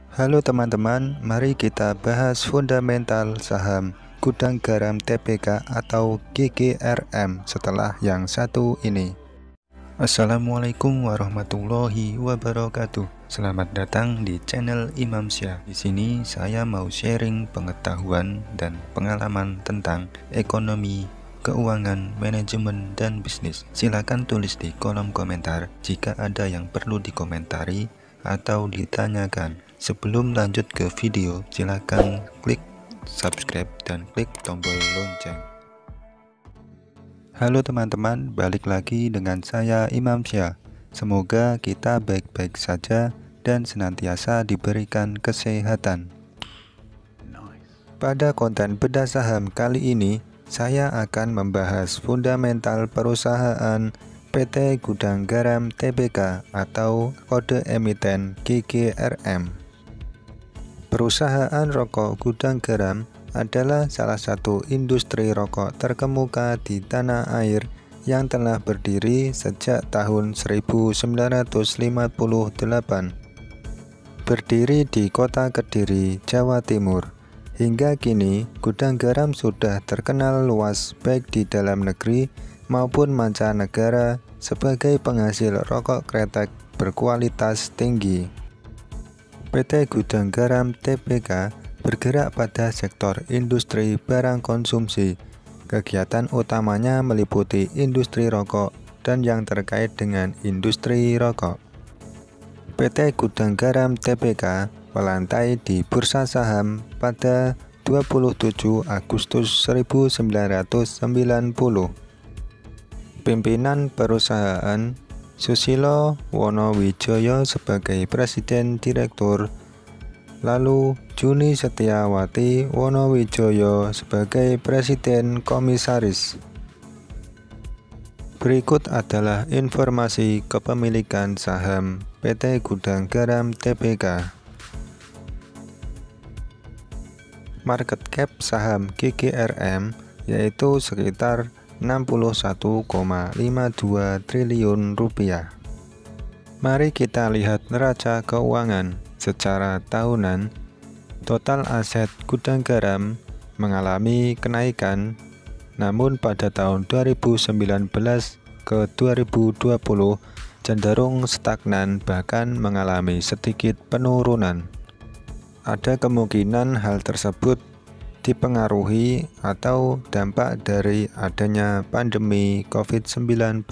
Halo teman-teman, mari kita bahas fundamental saham Gudang Garam Tbk atau GGRM setelah yang satu ini. Assalamualaikum warahmatullahi wabarakatuh. Selamat datang di channel Imam Syah. Di sini saya mau sharing pengetahuan dan pengalaman tentang ekonomi, keuangan, manajemen, dan bisnis. Silakan tulis di kolom komentar jika ada yang perlu dikomentari atau ditanyakan. Sebelum lanjut ke video, silakan klik subscribe dan klik tombol lonceng. Halo teman-teman, balik lagi dengan saya Imam Syah. Semoga kita baik-baik saja dan senantiasa diberikan kesehatan. Pada konten bedah saham kali ini, saya akan membahas fundamental perusahaan PT Gudang Garam Tbk atau kode emiten GGRM. Perusahaan rokok Gudang Garam adalah salah satu industri rokok terkemuka di tanah air yang telah berdiri sejak tahun 1958. Berdiri di kota Kediri, Jawa Timur. Hingga kini, Gudang Garam sudah terkenal luas baik di dalam negeri maupun mancanegara sebagai penghasil rokok kretek berkualitas tinggi. PT Gudang Garam Tbk bergerak pada sektor industri barang konsumsi. Kegiatan utamanya meliputi industri rokok dan yang terkait dengan industri rokok. PT Gudang Garam Tbk melantai di Bursa Saham pada 27 Agustus 1990. Pimpinan perusahaan Susilo Wonowijoyo sebagai Presiden Direktur, lalu Juni Setiawati Wonowijoyo sebagai Presiden Komisaris. Berikut adalah informasi kepemilikan saham PT Gudang Garam Tbk. Market cap saham GGRM yaitu sekitar 61,52 triliun rupiah. Mari kita lihat neraca keuangan secara tahunan. Total aset Gudang Garam mengalami kenaikan, namun pada tahun 2019 ke 2020 cenderung stagnan bahkan mengalami sedikit penurunan. Ada kemungkinan hal tersebut dipengaruhi atau dampak dari adanya pandemi COVID-19.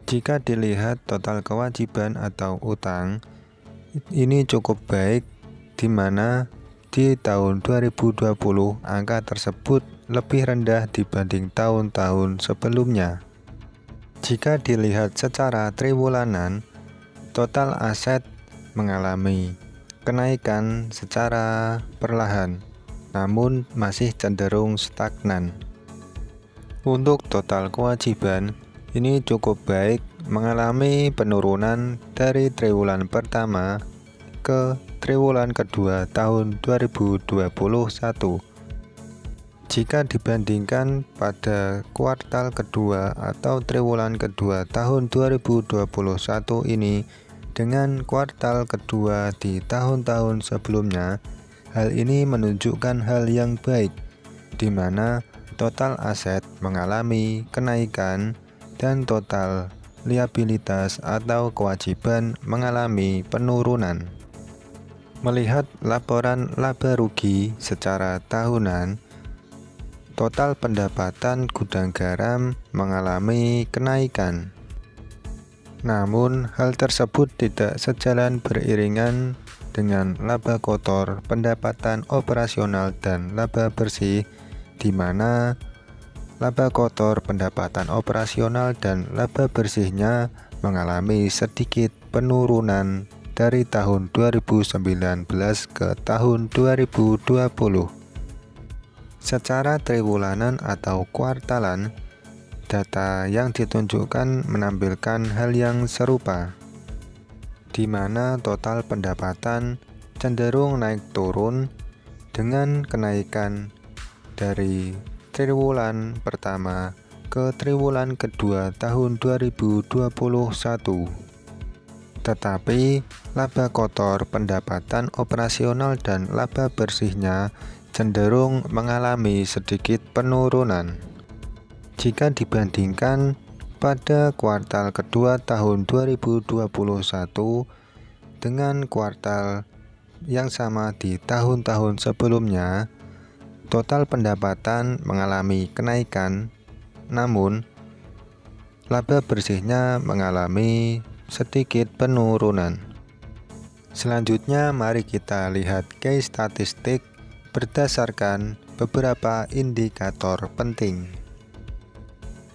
Jika dilihat total kewajiban atau utang, ini cukup baik, di mana di tahun 2020 angka tersebut lebih rendah dibanding tahun-tahun sebelumnya. Jika dilihat secara triwulanan, total aset mengalami kenaikan secara perlahan, namun masih cenderung stagnan. Untuk total kewajiban, ini cukup baik, mengalami penurunan dari triwulan pertama ke triwulan kedua tahun 2021. Jika dibandingkan pada kuartal kedua atau triwulan kedua tahun 2021 ini dengan kuartal kedua di tahun-tahun sebelumnya, hal ini menunjukkan hal yang baik, di mana total aset mengalami kenaikan dan total liabilitas atau kewajiban mengalami penurunan. Melihat laporan laba rugi secara tahunan, total pendapatan Gudang Garam mengalami kenaikan. Namun, hal tersebut tidak sejalan beriringan dengan laba kotor, pendapatan operasional, dan laba bersih, di mana laba kotor, pendapatan operasional, dan laba bersihnya mengalami sedikit penurunan dari tahun 2019 ke tahun 2020. Secara triwulanan atau kuartalan, data yang ditunjukkan menampilkan hal yang serupa, di mana total pendapatan cenderung naik turun dengan kenaikan dari triwulan pertama ke triwulan kedua tahun 2021. Tetapi laba kotor, pendapatan operasional dan laba bersihnya cenderung mengalami sedikit penurunan. Jika dibandingkan pada kuartal kedua tahun 2021 dengan kuartal yang sama di tahun-tahun sebelumnya, total pendapatan mengalami kenaikan, namun laba bersihnya mengalami sedikit penurunan. Selanjutnya mari kita lihat case statistik berdasarkan beberapa indikator penting.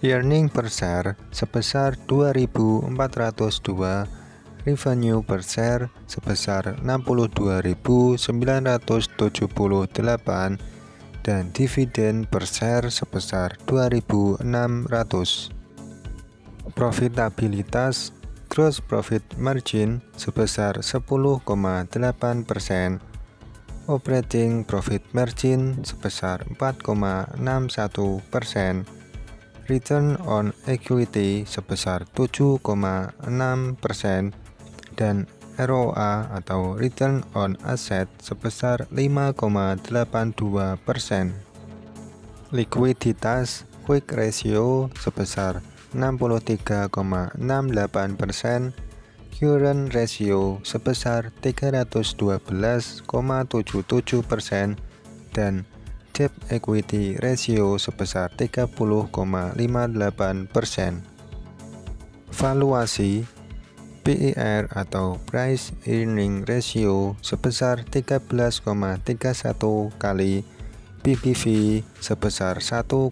Earning per share sebesar 2.402, revenue per share sebesar 62.978, dan dividen per share sebesar 2.600. Profitabilitas gross profit margin sebesar 10,8%, operating profit margin sebesar 4,61%, return on equity sebesar 7,6%, dan ROA atau return on asset sebesar 5,82%. Likuiditas quick ratio sebesar 63,68%, current ratio sebesar 312,77%, dan debt equity ratio sebesar 30,58%. Valuasi PER atau price earning ratio sebesar 13,31 kali, PBV sebesar 1,01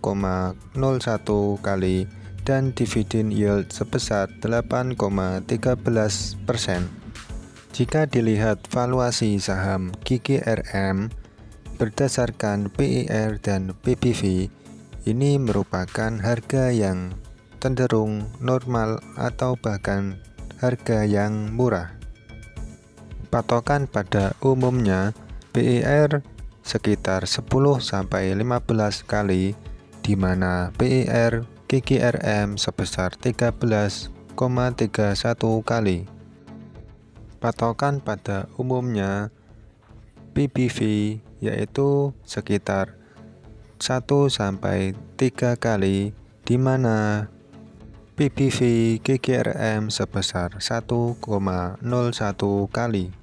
kali, dan dividen yield sebesar 8,13%. Jika dilihat valuasi saham GGRM berdasarkan PER dan PBV, ini merupakan harga yang cenderung normal atau bahkan harga yang murah. Patokan pada umumnya PER sekitar 10-15 kali, di mana PER GGRM sebesar 13,31 kali. Patokan pada umumnya PBV yaitu sekitar 1-3 kali, di mana PBV GGRM sebesar 1,01 kali.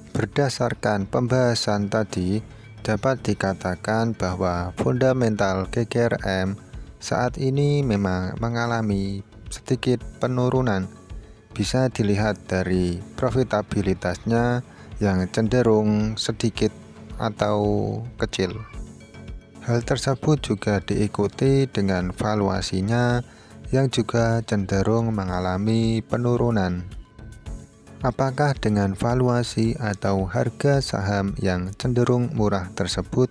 Berdasarkan pembahasan tadi, dapat dikatakan bahwa fundamental GGRM saat ini memang mengalami sedikit penurunan. Bisa dilihat dari profitabilitasnya yang cenderung sedikit atau kecil. Hal tersebut juga diikuti dengan valuasinya yang juga cenderung mengalami penurunan. Apakah dengan valuasi atau harga saham yang cenderung murah tersebut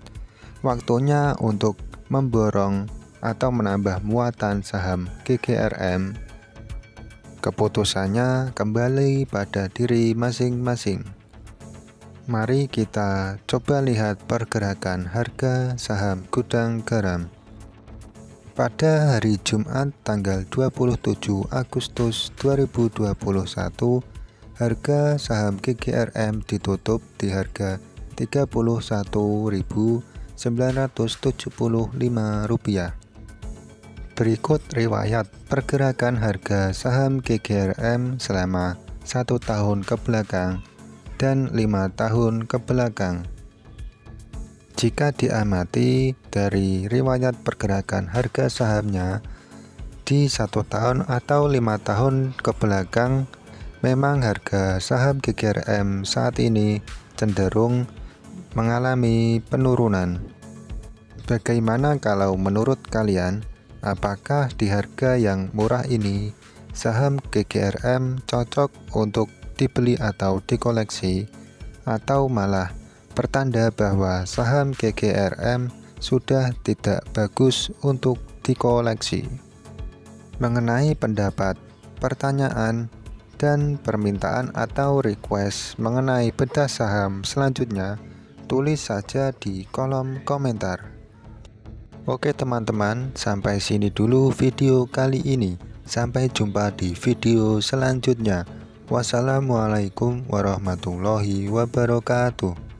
waktunya untuk memborong atau menambah muatan saham GGRM? Keputusannya kembali pada diri masing-masing. Mari kita coba lihat pergerakan harga saham Gudang Garam. Pada hari Jumat tanggal 27 Agustus 2021, harga saham GGRM ditutup di harga Rp31.975. Berikut riwayat pergerakan harga saham GGRM selama 1 tahun ke belakang dan 5 tahun ke belakang. Jika diamati dari riwayat pergerakan harga sahamnya di 1 tahun atau 5 tahun ke belakang, memang harga saham GGRM saat ini cenderung mengalami penurunan. Bagaimana kalau menurut kalian, apakah di harga yang murah ini saham GGRM cocok untuk dibeli atau dikoleksi, atau malah pertanda bahwa saham GGRM sudah tidak bagus untuk dikoleksi? Mengenai pendapat, pertanyaan, dan permintaan atau request mengenai bedah saham selanjutnya, tulis saja di kolom komentar. Oke teman-teman, sampai sini dulu video kali ini. Sampai jumpa di video selanjutnya. Wassalamualaikum warahmatullahi wabarakatuh.